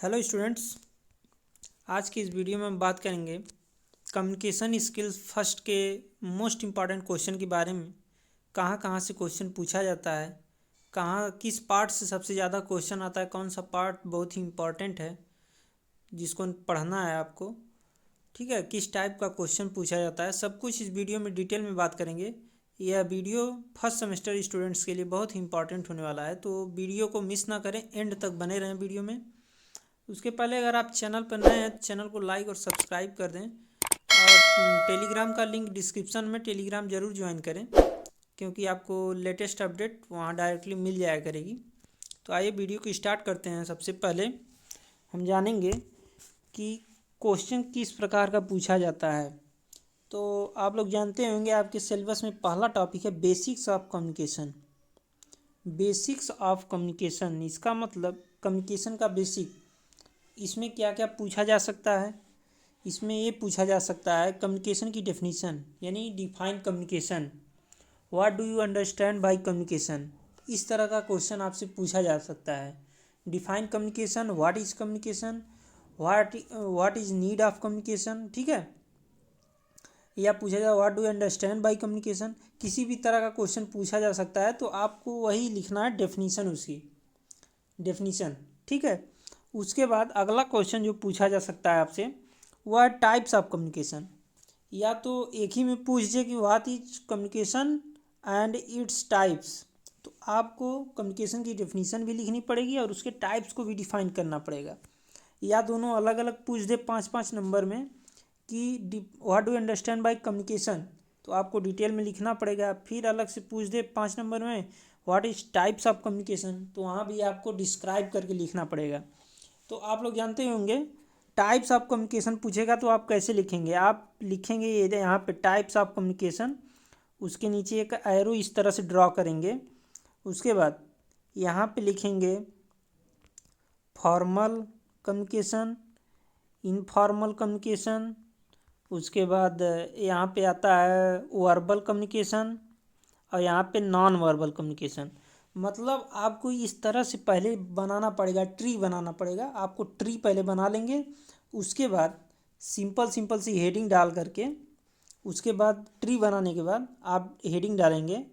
Hello students. आज की इस वीडियो में हम बात करेंगे कम्युनिकेशन स्किल्स फर्स्ट के मोस्ट इम्पॉर्टेंट क्वेश्चन के बारे में। कहाँ कहाँ से क्वेश्चन पूछा जाता है, कहाँ किस पार्ट से सबसे ज़्यादा क्वेश्चन आता है, कौन सा पार्ट बहुत ही इम्पॉर्टेंट है जिसको पढ़ना है आपको। ठीक है, किस टाइप का क्वेश्चन पूछा जाता है, सब कुछ इस वीडियो में डिटेल में बात करेंगे। यह वीडियो फर्स्ट सेमेस्टर स्टूडेंट्स के लिए बहुत ही इंपॉर्टेंट होने वाला है, तो वीडियो को मिस ना करें, एंड तक बने रहें वीडियो में। उसके पहले अगर आप चैनल पर नए हैं तो चैनल को लाइक और सब्सक्राइब कर दें, और टेलीग्राम का लिंक डिस्क्रिप्शन में, टेलीग्राम ज़रूर ज्वाइन करें क्योंकि आपको लेटेस्ट अपडेट वहाँ डायरेक्टली मिल जाया करेगी। तो आइए वीडियो को स्टार्ट करते हैं। सबसे पहले हम जानेंगे कि क्वेश्चन किस प्रकार का पूछा जाता है। तो आप लोग जानते होंगे आपके सिलेबस में पहला टॉपिक है basics of communication. Basics of communication, इसका मतलब कम्युनिकेशन का बेसिक। इसमें क्या क्या पूछा जा सकता है, इसमें ये पूछा जा सकता है कम्युनिकेशन की डेफिनेशन, यानी define communication. What do you understand by communication, इस तरह का क्वेश्चन आपसे पूछा जा सकता है। Define communication, what is communication, what is need of communication. ठीक है, या पूछा जाए what do you understand by communication. किसी भी तरह का क्वेश्चन पूछा जा सकता है, तो आपको वही लिखना है, डेफिनेशन, उसकी डेफिनेशन। ठीक है, उसके बाद अगला क्वेश्चन जो पूछा जा सकता है आपसे वह है टाइप्स ऑफ कम्युनिकेशन। या तो एक ही में पूछ दे कि what is communication and its types, तो आपको कम्युनिकेशन की डेफिनेशन भी लिखनी पड़ेगी और उसके टाइप्स को भी डिफाइन करना पड़ेगा। या दोनों अलग अलग पूछ दे 5-5 नंबर में कि what do understand by communication, तो आपको डिटेल में लिखना पड़ेगा। फिर अलग से पूछ दे 5 नंबर में what is types of communication, तो वहाँ भी आपको डिस्क्राइब करके लिखना पड़ेगा। तो आप लोग जानते होंगे टाइप्स ऑफ कम्युनिकेशन पूछेगा तो आप कैसे लिखेंगे। आप लिखेंगे ये यहाँ पे टाइप्स ऑफ कम्युनिकेशन, उसके नीचे एक एरो इस तरह से ड्रॉ करेंगे। उसके बाद यहाँ पे लिखेंगे फॉर्मल कम्युनिकेशन, इनफॉर्मल कम्युनिकेशन। उसके बाद यहाँ पे आता है वर्बल कम्युनिकेशन, और यहाँ पे नॉन वर्बल कम्युनिकेशन। मतलब आपको इस तरह से पहले बनाना पड़ेगा, ट्री बनाना पड़ेगा। आपको ट्री पहले बना लेंगे, उसके बाद सिंपल सिंपल सी हेडिंग डाल करके, उसके बाद ट्री बनाने के बाद आप हेडिंग डालेंगे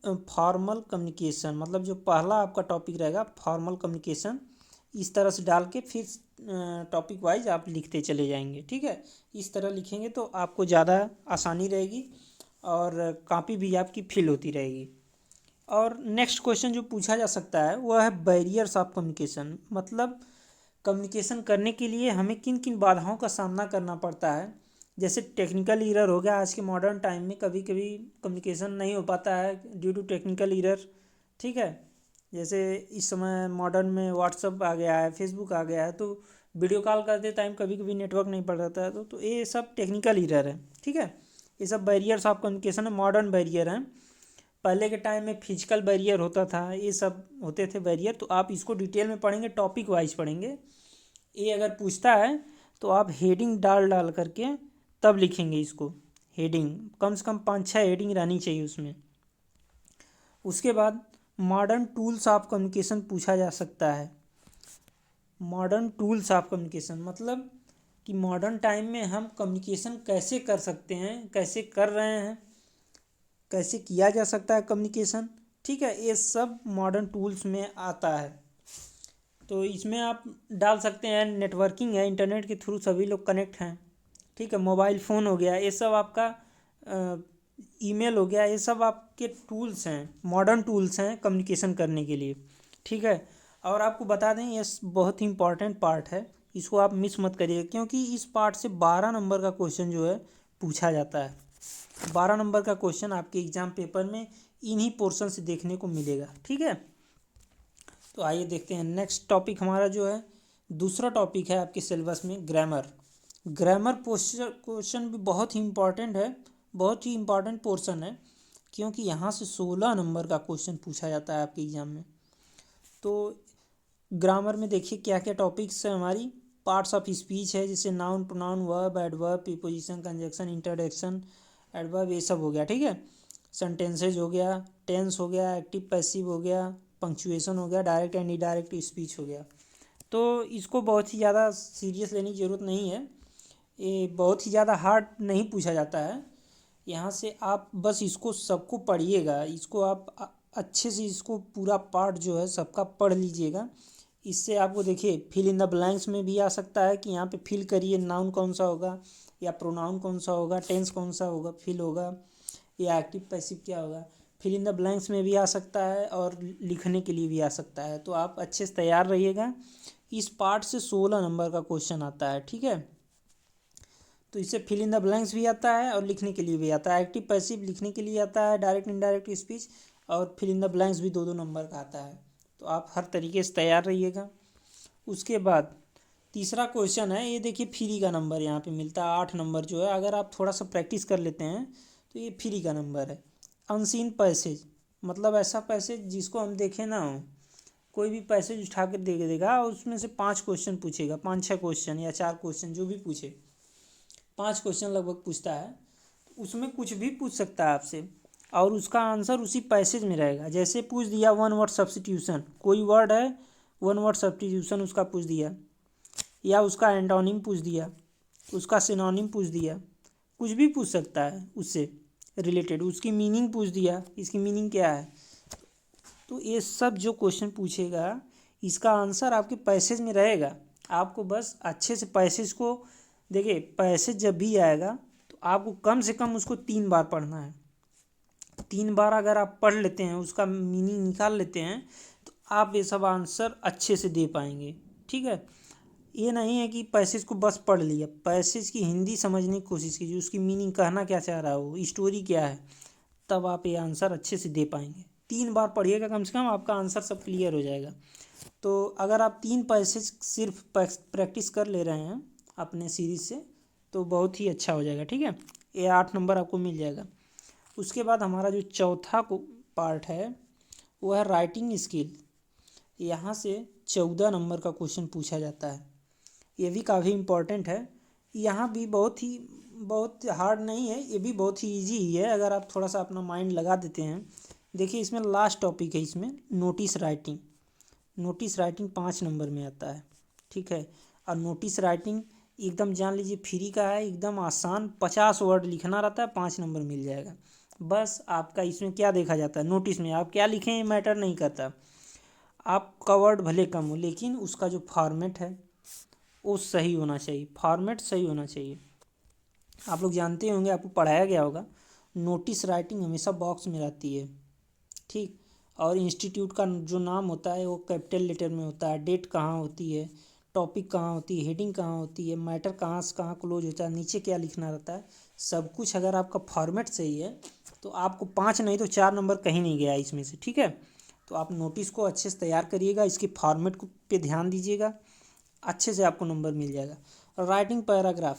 फॉर्मल कम्युनिकेशन, मतलब जो पहला आपका टॉपिक रहेगा फॉर्मल कम्युनिकेशन। इस तरह से डाल के फिर टॉपिक वाइज आप लिखते चले जाएंगे। ठीक है, इस तरह लिखेंगे तो आपको ज़्यादा आसानी रहेगी और कॉपी भी आपकी फिल होती रहेगी। और नेक्स्ट क्वेश्चन जो पूछा जा सकता है वह है बैरियर्स ऑफ कम्युनिकेशन, मतलब कम्युनिकेशन करने के लिए हमें किन किन बाधाओं का सामना करना पड़ता है। जैसे टेक्निकल एरर हो गया, आज के मॉडर्न टाइम में कभी कभी कम्युनिकेशन नहीं हो पाता है ड्यू टू टेक्निकल एरर। ठीक है, जैसे इस समय मॉडर्न में व्हाट्सअप आ गया है, फेसबुक आ गया है, तो वीडियो कॉल करते टाइम कभी कभी नेटवर्क नहीं पड़ रहा है, तो ये सब टेक्निकल एरर है। ठीक है, ये सब बैरियर्स ऑफ कम्युनिकेशन है, मॉडर्न बैरियर हैं। पहले के टाइम में फिजिकल बैरियर होता था, ये सब होते थे बैरियर। तो आप इसको डिटेल में पढ़ेंगे, टॉपिक वाइज पढ़ेंगे। ये अगर पूछता है तो आप हेडिंग डाल डाल करके तब लिखेंगे इसको। हेडिंग कम से कम 5-6 हेडिंग रहनी चाहिए उसमें। उसके बाद मॉडर्न टूल्स ऑफ कम्युनिकेशन पूछा जा सकता है। मॉडर्न टूल्स ऑफ कम्युनिकेशन मतलब कि मॉडर्न टाइम में हम कम्युनिकेशन कैसे कर सकते हैं, कैसे कर रहे हैं, कैसे किया जा सकता है कम्युनिकेशन। ठीक है, ये सब मॉडर्न टूल्स में आता है। तो इसमें आप डाल सकते हैं नेटवर्किंग है, इंटरनेट के थ्रू सभी लोग कनेक्ट हैं। ठीक है, मोबाइल फ़ोन हो गया, ये सब आपका ईमेल हो गया, ये सब आपके टूल्स हैं, मॉडर्न टूल्स हैं कम्युनिकेशन करने के लिए। ठीक है, और आपको बता दें ये बहुत ही इंपॉर्टेंट पार्ट है, इसको आप मिस मत करिए क्योंकि इस पार्ट से 12 नंबर का क्वेश्चन जो है पूछा जाता है। 12 नंबर का क्वेश्चन आपके एग्जाम पेपर में इन्हीं पोर्शन से देखने को मिलेगा। ठीक है, तो आइए देखते हैं नेक्स्ट टॉपिक हमारा जो है, दूसरा टॉपिक है आपके सिलेबस में ग्रामर। ग्रामर क्वेश्चन भी बहुत ही इम्पॉर्टेंट है, बहुत ही इम्पॉर्टेंट पोर्शन है, क्योंकि यहाँ से 16 नंबर का क्वेश्चन पूछा जाता है आपके एग्जाम में। तो ग्रामर में देखिए क्या क्या टॉपिक्स है हमारी। पार्ट्स ऑफ स्पीच है, जैसे noun, pronoun, verb, adverb, preposition, conjunction, interjection, adverb, ये सब हो गया। ठीक है, सेंटेंसेज हो गया, टेंस हो गया, एक्टिव पैसिव हो गया, पंक्चुएशन हो गया, डायरेक्ट एंड इनडायरेक्ट स्पीच हो गया। तो इसको बहुत ही ज़्यादा सीरियस लेने की ज़रूरत नहीं है, ये बहुत ही ज़्यादा हार्ड नहीं पूछा जाता है। यहाँ से आप बस इसको सबको पढ़िएगा, इसको आप अच्छे से इसको पूरा पार्ट जो है सबका पढ़ लीजिएगा। इससे आपको देखिए फिल इन द ब्लैंक्स में भी आ सकता है कि यहाँ पे फिल करिए नाउन कौन सा होगा या प्रोनाउन कौन सा होगा, टेंस कौन सा होगा, फिल होगा या एक्टिव पैसिव क्या होगा। फिल इन द ब्लैंक्स में भी आ सकता है और लिखने के लिए भी आ सकता है। तो आप अच्छे से तैयार रहिएगा। इस पार्ट से 16 नंबर का क्वेश्चन आता है, ठीक है। तो इससे फिल इन द ब्लैंक्स भी आता है और लिखने के लिए भी आता है। एक्टिव पैसिव लिखने के लिए आता है, डायरेक्ट इनडायरेक्ट स्पीच, और फिल इन द ब्लैंक्स भी 2-2 नंबर का आता है। तो आप हर तरीके से तैयार रहिएगा। उसके बाद तीसरा क्वेश्चन है, ये देखिए फ्री का नंबर यहाँ पे मिलता है 8 नंबर जो है। अगर आप थोड़ा सा प्रैक्टिस कर लेते हैं तो ये फ्री का नंबर है। अनसीन पैसेज मतलब ऐसा पैसेज जिसको हम देखें ना हो। कोई भी पैसेज उठा कर दे देगा और उसमें से 5 क्वेश्चन पूछेगा, 5-6 क्वेश्चन या 4 क्वेश्चन जो भी पूछे, 5 क्वेश्चन लगभग पूछता है। उसमें कुछ भी पूछ सकता है आपसे और उसका आंसर उसी पैसेज में रहेगा। जैसे पूछ दिया 1 वर्ड सब्स्टिट्यूशन, कोई वर्ड है 1 वर्ड सब्स्टिट्यूशन उसका पूछ दिया, या उसका एंटोनिम पूछ दिया, उसका सिनोनिम पूछ दिया, कुछ भी पूछ सकता है उससे रिलेटेड। उसकी मीनिंग पूछ दिया, इसकी मीनिंग क्या है। तो ये सब जो क्वेश्चन पूछेगा इसका आंसर आपके पैसेज में रहेगा। आपको बस अच्छे से पैसेज को देखिए, पैसेज जब भी आएगा तो आपको कम से कम उसको 3 बार पढ़ना है। 3 बार अगर आप पढ़ लेते हैं, उसका मीनिंग निकाल लेते हैं, तो आप ये सब आंसर अच्छे से दे पाएंगे, ठीक है। ये नहीं है कि पैसेज को बस पढ़ लिया, पैसेज की हिंदी समझने की कोशिश कीजिए, उसकी मीनिंग कहना क्या चाह रहा हो, स्टोरी क्या है, तब आप ये आंसर अच्छे से दे पाएंगे। 3 बार पढ़िएगा कम से कम, आपका आंसर सब क्लियर हो जाएगा। तो अगर आप 3 पैसेज सिर्फ प्रैक्टिस कर ले रहे हैं अपने सीरीज से तो बहुत ही अच्छा हो जाएगा, ठीक है। ये 8 नंबर आपको मिल जाएगा। उसके बाद हमारा जो चौथा पार्ट है वो है राइटिंग स्किल। यहाँ से 14 नंबर का क्वेश्चन पूछा जाता है। ये भी काफ़ी इम्पोर्टेंट है। यहाँ भी बहुत हार्ड नहीं है, ये भी बहुत ही इजी ही है अगर आप थोड़ा सा अपना माइंड लगा देते हैं। देखिए इसमें लास्ट टॉपिक है, इसमें notice writing. Notice writing 5 number में आता है, ठीक है। और नोटिस राइटिंग एकदम जान लीजिए फ्री का है, एकदम आसान। 50 वर्ड लिखना रहता है, 5 नंबर मिल जाएगा। बस आपका इसमें क्या देखा जाता है, नोटिस में आप क्या लिखें ये मैटर नहीं करता। आपका वर्ड भले कम हो लेकिन उसका जो फॉर्मेट है वो सही होना चाहिए, फॉर्मेट सही होना चाहिए। आप लोग जानते होंगे, आपको पढ़ाया गया होगा, नोटिस राइटिंग हमेशा बॉक्स में रहती है, ठीक। और इंस्टीट्यूट का जो नाम होता है वो कैपिटल लेटर में होता है, डेट कहाँ होती है, टॉपिक कहाँ होती है, हेडिंग कहाँ होती है, मैटर कहाँ से कहाँ क्लोज होता है, नीचे क्या लिखना रहता है, सब कुछ अगर आपका फॉर्मेट सही है तो आपको 5 नहीं तो 4 नंबर कहीं नहीं गया इसमें से, ठीक है। तो आप नोटिस को अच्छे से तैयार करिएगा, इसके फॉर्मेट को पे ध्यान दीजिएगा, अच्छे से आपको नंबर मिल जाएगा। राइटिंग पैराग्राफ,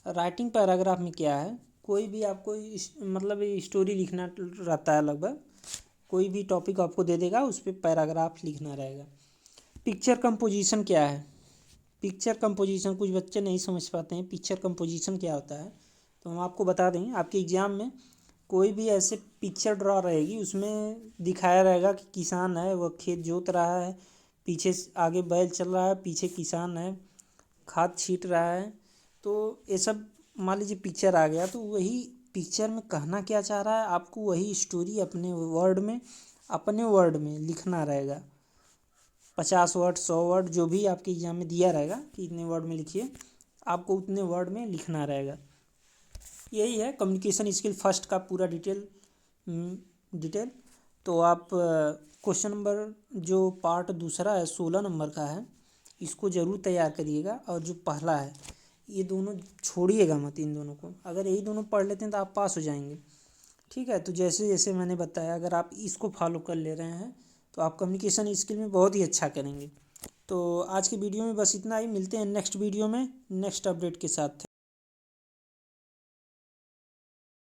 राइटिंग पैराग्राफ में क्या है, कोई भी आपको मतलब स्टोरी लिखना रहता है, लगभग कोई भी टॉपिक आपको दे देगा उस पर पैराग्राफ लिखना रहेगा। पिक्चर कंपोजिशन क्या है, पिक्चर कंपोजिशन कुछ बच्चे नहीं समझ पाते हैं, पिक्चर कंपोजिशन क्या होता है तो हम आपको बता दें। आपके एग्ज़ाम में कोई भी ऐसे पिक्चर ड्रॉ रहेगी, उसमें दिखाया रहेगा कि किसान है, वह खेत जोत रहा है, पीछे आगे बैल चल रहा है, पीछे किसान है, खाद छींट रहा है। तो ये सब मान लीजिए पिक्चर आ गया, तो वही पिक्चर में कहना क्या चाह रहा है आपको वही स्टोरी अपने वर्ड में लिखना रहेगा। 50 वर्ड 100 वर्ड जो भी आपके एग्जाम में दिया रहेगा कि इतने वर्ड में लिखिए, आपको उतने वर्ड में लिखना रहेगा। यही है कम्युनिकेशन स्किल फर्स्ट का पूरा डिटेल। तो आप क्वेश्चन नंबर जो पार्ट दूसरा है 16 नंबर का है, इसको ज़रूर तैयार करिएगा। और जो पहला है ये दोनों छोड़िएगा मत, इन दोनों को अगर यही दोनों पढ़ लेते हैं तो आप पास हो जाएंगे, ठीक है। तो जैसे जैसे मैंने बताया अगर आप इसको फॉलो कर ले रहे हैं तो आप कम्युनिकेशन स्किल में बहुत ही अच्छा करेंगे। तो आज की वीडियो में बस इतना ही, मिलते हैं नेक्स्ट वीडियो में नेक्स्ट अपडेट के साथ।